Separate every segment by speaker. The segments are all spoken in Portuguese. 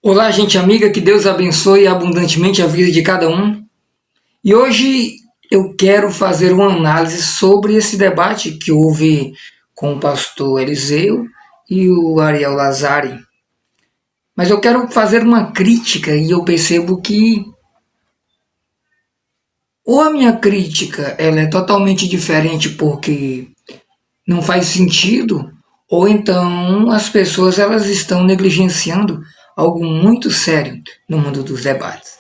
Speaker 1: Olá, gente amiga, que Deus abençoe abundantemente a vida de cada um. E hoje eu quero fazer uma análise sobre esse debate que houve com o pastor Eliseu e o Ariel Lazari. Mas eu quero fazer uma crítica e eu percebo que ou a minha crítica ela é totalmente diferente porque não faz sentido, ou então as pessoas elas estão negligenciando algo muito sério no mundo dos debates.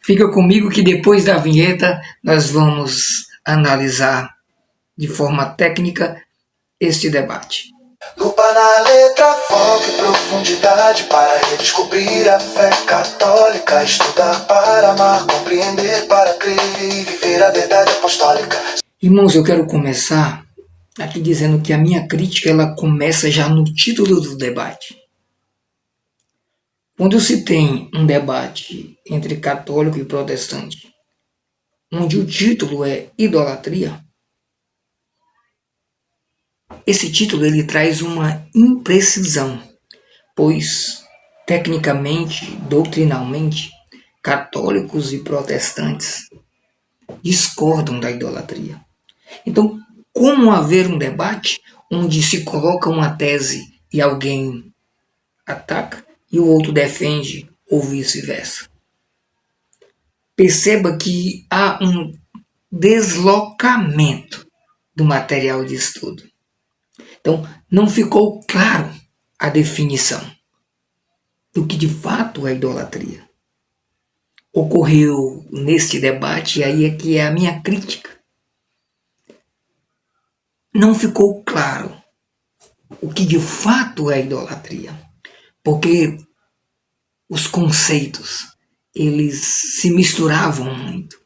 Speaker 1: Fica comigo que depois da vinheta nós vamos analisar de forma técnica este debate.
Speaker 2: Lupa na letra, foco e profundidade para redescobrir a fé católica. Estudar para amar, compreender para crer e viver a verdade apostólica.
Speaker 1: Irmãos, eu quero começar aqui dizendo que a minha crítica ela começa já no título do debate. Quando se tem um debate entre católico e protestante, onde o título é idolatria, esse título ele traz uma imprecisão, pois, tecnicamente, doutrinalmente, católicos e protestantes discordam da idolatria. Então, como haver um debate onde se coloca uma tese e alguém ataca e o outro defende ou vice-versa? Perceba que há um deslocamento do material de estudo. Então, não ficou claro a definição do que de fato é idolatria. Ocorreu neste debate, e aí é que é a minha crítica. Não ficou claro o que de fato é idolatria, porque os conceitos eles se misturavam muito.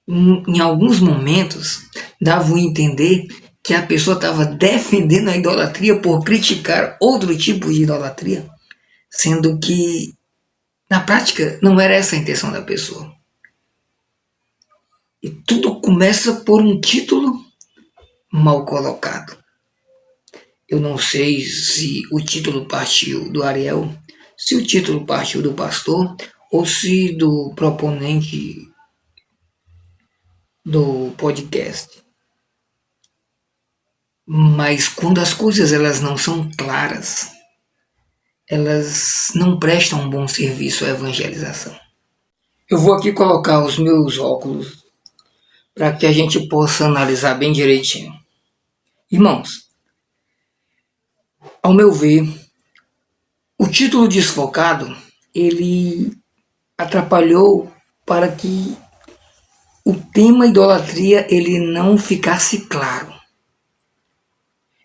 Speaker 1: Em alguns momentos, davam a entender que a pessoa estava defendendo a idolatria por criticar outro tipo de idolatria, sendo que, na prática, não era essa a intenção da pessoa. E tudo começa por um título mal colocado. Eu não sei se o título partiu do Ariel, se o título partiu do pastor, ou se do proponente do podcast. Mas quando as coisas elas não são claras, elas não prestam um bom serviço à evangelização. Eu vou aqui colocar os meus óculos para que a gente possa analisar bem direitinho. Irmãos, ao meu ver, o título desfocado, ele atrapalhou para que o tema idolatria ele não ficasse claro.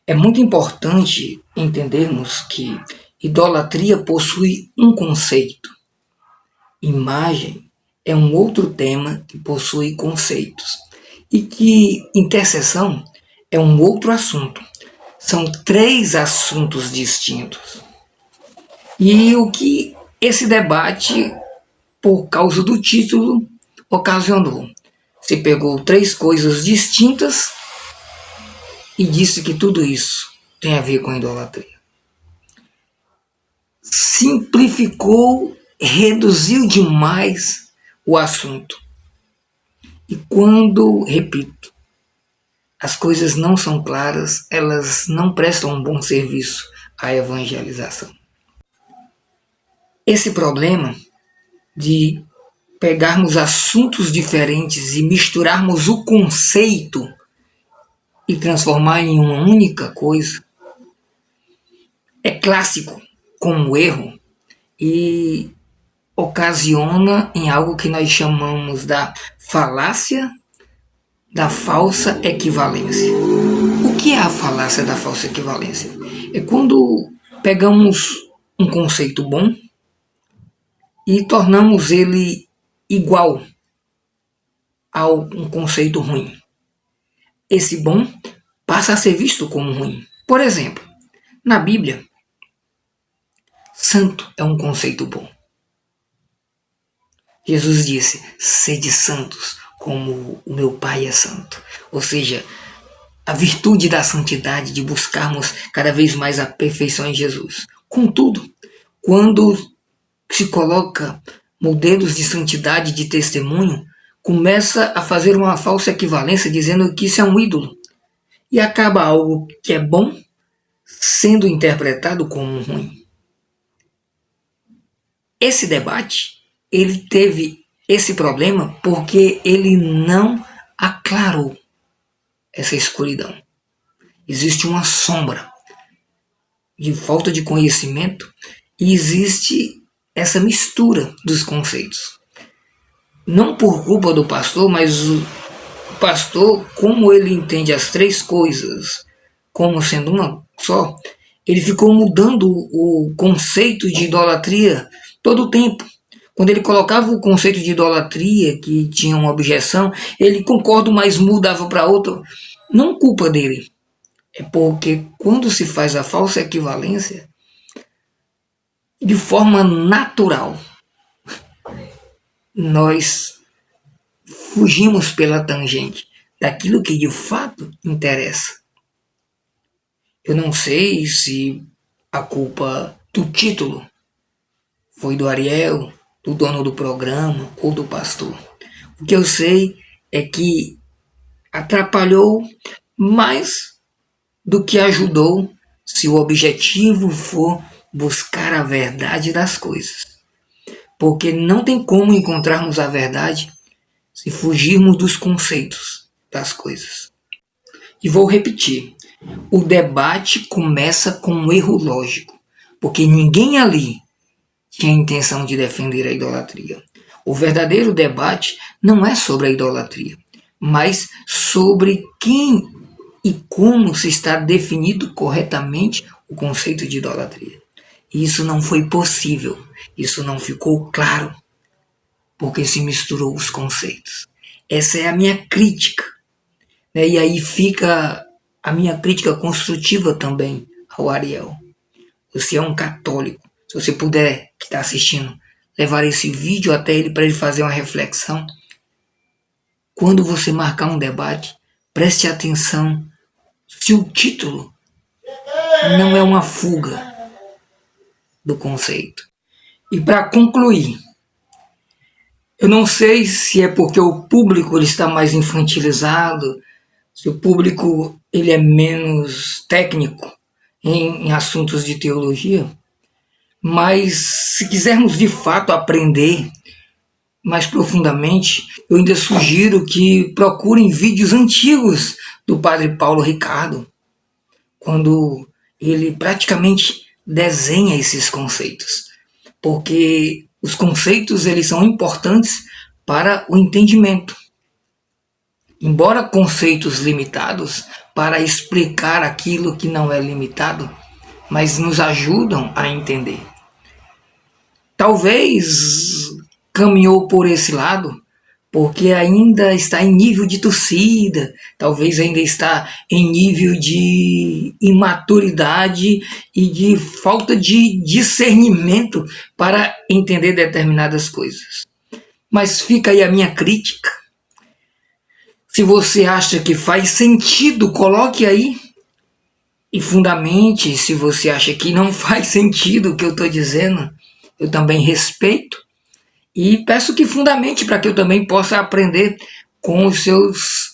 Speaker 1: É muito importante entendermos que idolatria possui um conceito. Imagem é um outro tema que possui conceitos. E que intercessão é um outro assunto. São três assuntos distintos. E o que esse debate, por causa do título, ocasionou? Se pegou três coisas distintas e disse que tudo isso tem a ver com a idolatria. Simplificou, reduziu demais o assunto. E quando, repito, as coisas não são claras, elas não prestam um bom serviço à evangelização. Esse problema de pegarmos assuntos diferentes e misturarmos o conceito e transformar em uma única coisa é clássico como erro e ocasiona em algo que nós chamamos da falácia da falsa equivalência. O que é a falácia da falsa equivalência? É quando pegamos um conceito bom e tornamos ele igual a um conceito ruim. Esse bom passa a ser visto como ruim. Por exemplo, na Bíblia, santo é um conceito bom. Jesus disse, sede santos como o meu Pai é santo. Ou seja, a virtude da santidade, de buscarmos cada vez mais a perfeição em Jesus. Contudo, quando se coloca modelos de santidade, de testemunho, começa a fazer uma falsa equivalência dizendo que isso é um ídolo. E acaba algo que é bom sendo interpretado como ruim. Esse debate, ele teve esse problema porque ele não aclarou essa escuridão. Existe uma sombra de falta de conhecimento e existe essa mistura dos conceitos. Não por culpa do pastor, mas o pastor, como ele entende as três coisas como sendo uma só, ele ficou mudando o conceito de idolatria todo o tempo. Quando ele colocava o conceito de idolatria, que tinha uma objeção, ele concorda, mas mudava para outro. Não culpa dele. É porque quando se faz a falsa equivalência, de forma natural, nós fugimos pela tangente daquilo que de fato interessa. Eu não sei se a culpa do título foi do Ariel, do dono do programa ou do pastor. O que eu sei é que atrapalhou mais do que ajudou se o objetivo for buscar a verdade das coisas. Porque não tem como encontrarmos a verdade se fugirmos dos conceitos das coisas. E vou repetir, o debate começa com um erro lógico, porque ninguém ali tinha a intenção de defender a idolatria. O verdadeiro debate não é sobre a idolatria, mas sobre quem e como se está definido corretamente o conceito de idolatria. E isso não foi possível, isso não ficou claro, porque se misturou os conceitos. Essa é a minha crítica. Né? E aí fica a minha crítica construtiva também ao Ariel. Você é um católico. Se você puder, que está assistindo, levar esse vídeo até ele para ele fazer uma reflexão. Quando você marcar um debate, preste atenção se o título não é uma fuga do conceito. E para concluir, eu não sei se é porque o público ele está mais infantilizado, se o público ele é menos técnico em assuntos de teologia, mas se quisermos de fato aprender mais profundamente, eu ainda sugiro que procurem vídeos antigos do Padre Paulo Ricardo, quando ele praticamente desenha esses conceitos, porque os conceitos eles são importantes para o entendimento. Embora conceitos limitados para explicar aquilo que não é limitado, mas nos ajudam a entender. Talvez caminhou por esse lado porque ainda está em nível de torcida, talvez ainda está em nível de imaturidade e de falta de discernimento para entender determinadas coisas. Mas fica aí a minha crítica. Se você acha que faz sentido, coloque aí e fundamente. Se você acha que não faz sentido o que eu estou dizendo, eu também respeito. E peço que fundamente para que eu também possa aprender com os seus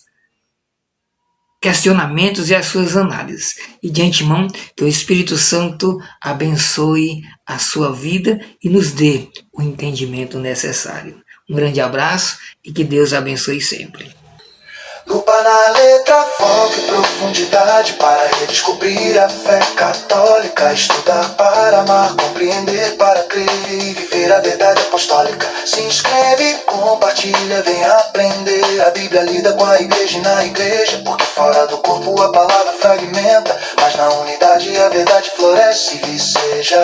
Speaker 1: questionamentos e as suas análises. E de antemão, que o Espírito Santo abençoe a sua vida e nos dê o entendimento necessário. Um grande abraço e que Deus abençoe sempre.
Speaker 2: Lupa na letra, foco e profundidade para redescobrir a fé católica. Estudar para amar, compreender para crer e viver a verdade apostólica. Se inscreve, compartilha, vem aprender. A Bíblia lida com a igreja e na igreja, porque fora do corpo a palavra fragmenta, mas na unidade a verdade floresce e viceja.